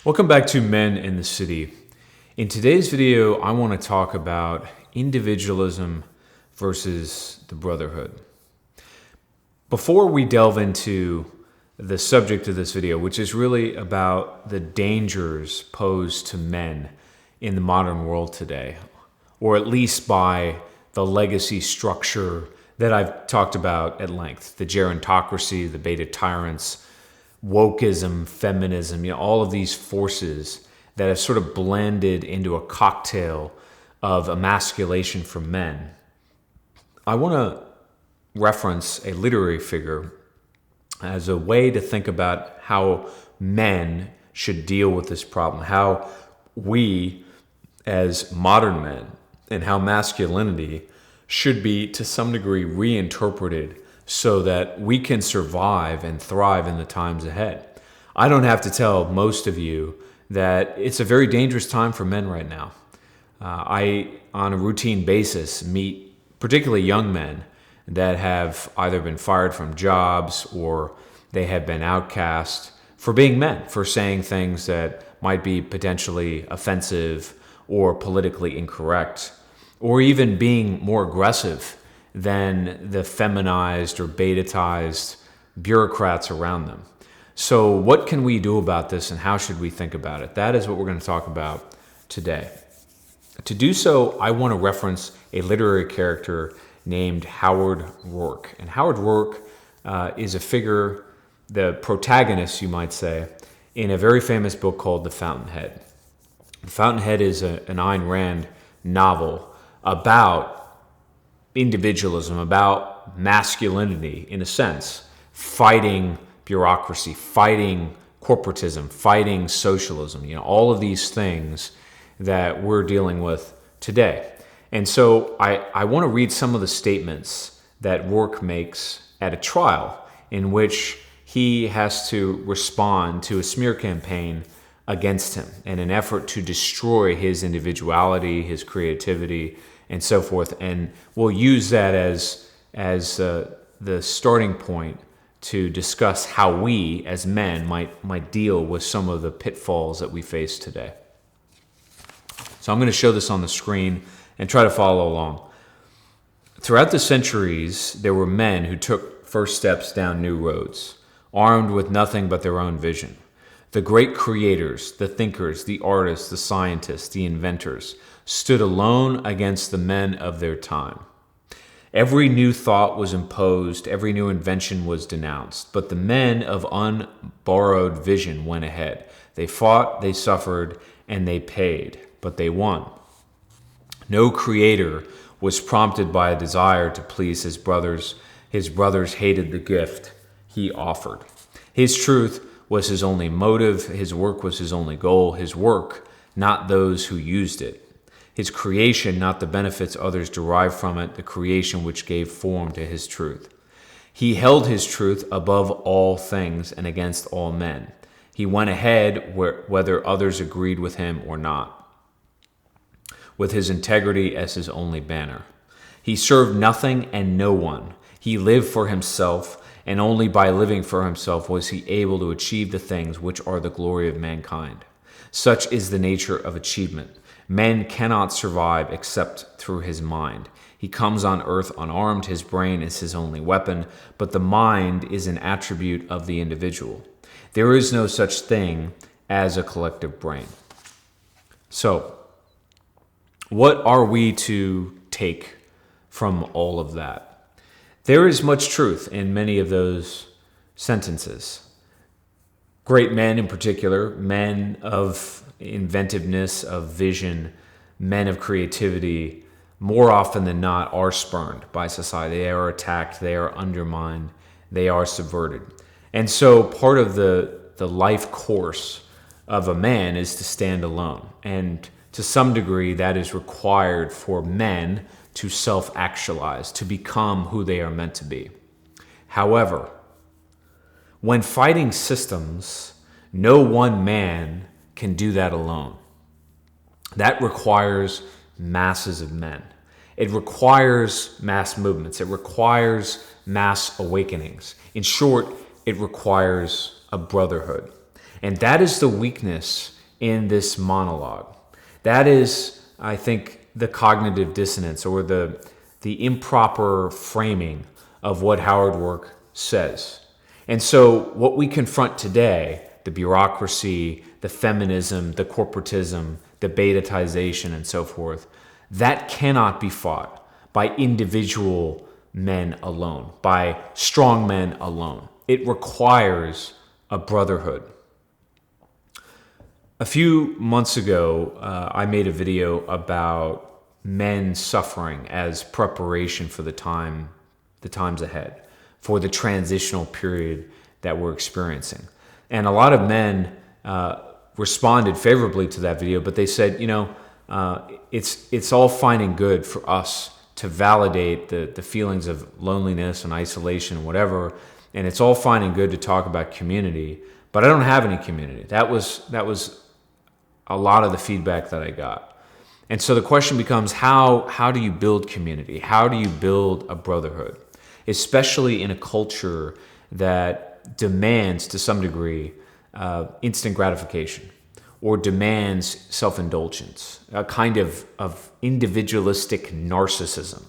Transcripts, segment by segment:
Welcome back to Men in the City. In today's video, I want to talk about individualism versus the Brotherhood. Before we delve into the subject of this video, which is really about the dangers posed to men in the modern world today, or at least by the legacy structure that I've talked about at length, the gerontocracy, the beta tyrants, wokeism, feminism, all of these forces that have sort of blended into a cocktail of emasculation for men. I want to reference a literary figure as a way to think about how men should deal with this problem, how we as modern men and how masculinity should be to some degree reinterpreted so that we can survive and thrive in the times ahead. I don't have to tell most of you that it's a very dangerous time for men right now. I, on a routine basis, meet particularly young men that have either been fired from jobs or they have been outcast for being men, for saying things that might be potentially offensive or politically incorrect, or even being more aggressive than the feminized or betatized bureaucrats around them. So what can we do about this and how should we think about it? That is what we're going to talk about today. To do so, I want to reference a literary character named Howard Roark. And Howard Roark is a figure, the protagonist, you might say, in a very famous book called The Fountainhead. The Fountainhead is an Ayn Rand novel about individualism, about masculinity, in a sense, fighting bureaucracy, fighting corporatism, fighting socialism, all of these things that we're dealing with today. And so I want to read some of the statements that Roark makes at a trial in which he has to respond to a smear campaign against him in an effort to destroy his individuality, his creativity, and so forth. And we'll use that as the starting point to discuss how we as men might deal with some of the pitfalls that we face today. So I'm going to show this on the screen and try to follow along. Throughout the centuries, there were men who took first steps down new roads, armed with nothing but their own vision. The great creators, the thinkers, the artists, the scientists, the inventors stood alone against the men of their time. Every new thought was imposed, every new invention was denounced, but the men of unborrowed vision went ahead. They fought, they suffered, and they paid, but they won. No creator was prompted by a desire to please his brothers. His brothers hated the gift he offered. His truth was his only motive, his work was his only goal, his work, not those who used it. His creation, not the benefits others derived from it, the creation which gave form to his truth. He held his truth above all things and against all men. He went ahead whether others agreed with him or not, with his integrity as his only banner. He served nothing and no one. He lived for himself, and only by living for himself was he able to achieve the things which are the glory of mankind. Such is the nature of achievement. Man cannot survive except through his mind. He comes on earth unarmed, his brain is his only weapon, but the mind is an attribute of the individual. There is no such thing as a collective brain. So, what are we to take from all of that? There is much truth in many of those sentences. Great men in particular, men of inventiveness, of vision, men of creativity, more often than not are spurned by society. They are attacked, they are undermined, they are subverted. And so part of the life course of a man is to stand alone. And to some degree, that is required for men to self-actualize, to become who they are meant to be. However, when fighting systems, no one man can do that alone. That requires masses of men. It requires mass movements. It requires mass awakenings. In short, it requires a brotherhood. And that is the weakness in this monologue. That is, I think, the cognitive dissonance or the improper framing of what Howard work says. And so what we confront today, the bureaucracy, the feminism, the corporatism, the betatization, and so forth, that cannot be fought by individual men alone, by strong men alone. It requires a brotherhood. A few months ago, I made a video about men suffering as preparation for the times ahead, for the transitional period that we're experiencing. And a lot of men responded favorably to that video, but they said, it's all fine and good for us to validate the feelings of loneliness and isolation and whatever, and it's all fine and good to talk about community, but I don't have any community. That was a lot of the feedback that I got. And so the question becomes, how do you build community? How do you build a brotherhood? Especially in a culture that demands, to some degree, instant gratification or demands self-indulgence, a kind of individualistic narcissism.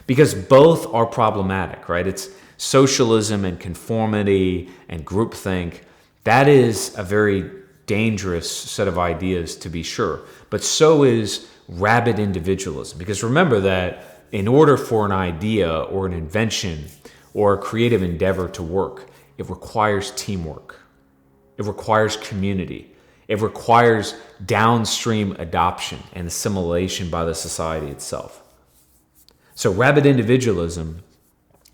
Because both are problematic, right? It's socialism and conformity and groupthink. That is a very dangerous set of ideas, to be sure. But so is rabid individualism. Because remember that in order for an idea or an invention or a creative endeavor to work, it requires teamwork. It requires community. It requires downstream adoption and assimilation by the society itself. So rabid individualism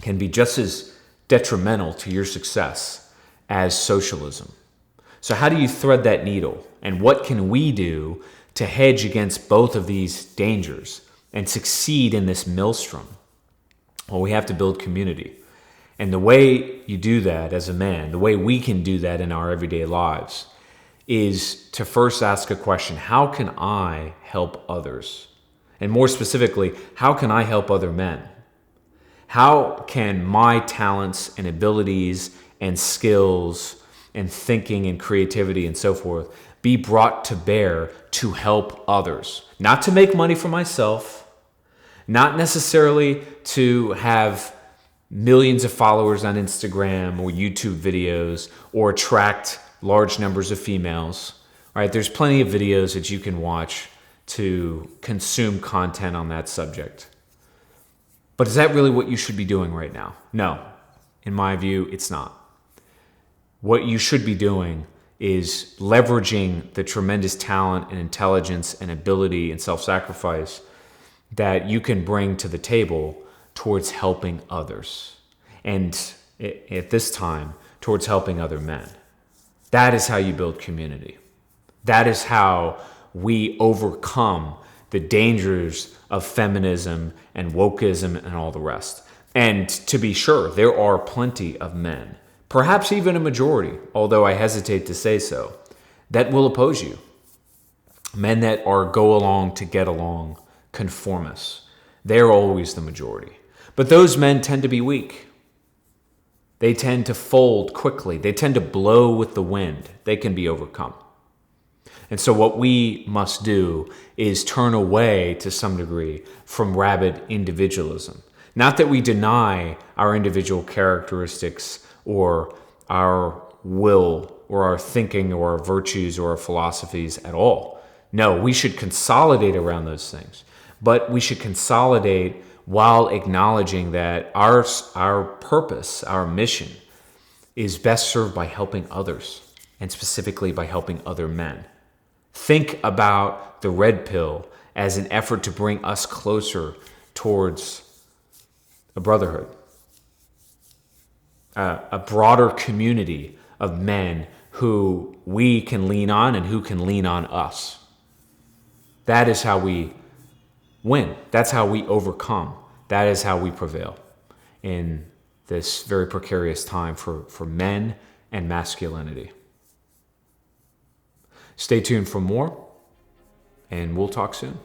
can be just as detrimental to your success as socialism. So how do you thread that needle? And what can we do to hedge against both of these dangers and succeed in this maelstrom? Well, we have to build community. And the way you do that as a man, the way we can do that in our everyday lives, is to first ask a question: how can I help others? And more specifically, how can I help other men? How can my talents and abilities and skills and thinking and creativity and so forth be brought to bear to help others? Not to make money for myself, not necessarily to have millions of followers on Instagram or YouTube videos or attract large numbers of females. Right? There's plenty of videos that you can watch to consume content on that subject. But is that really what you should be doing right now? No. In my view, it's not. What you should be doing is leveraging the tremendous talent and intelligence and ability and self-sacrifice that you can bring to the table towards helping others. And at this time, towards helping other men. That is how you build community. That is how we overcome the dangers of feminism and wokeism and all the rest. And to be sure, there are plenty of men, perhaps even a majority, although I hesitate to say so, that will oppose you. Men that are go along to get along, conformists. They're always the majority. But those men tend to be weak. They tend to fold quickly. They tend to blow with the wind. They can be overcome. And so what we must do is turn away to some degree from rabid individualism. Not that we deny our individual characteristics or our will or our thinking or our virtues or our philosophies at all. No, we should consolidate around those things. But we should consolidate while acknowledging that our purpose, our mission, is best served by helping others, and specifically by helping other men. Think about the red pill as an effort to bring us closer towards a brotherhood, a broader community of men who we can lean on and who can lean on us. That is how we win. That's how we overcome. That is how we prevail in this very precarious time for men and masculinity. Stay tuned for more, and we'll talk soon.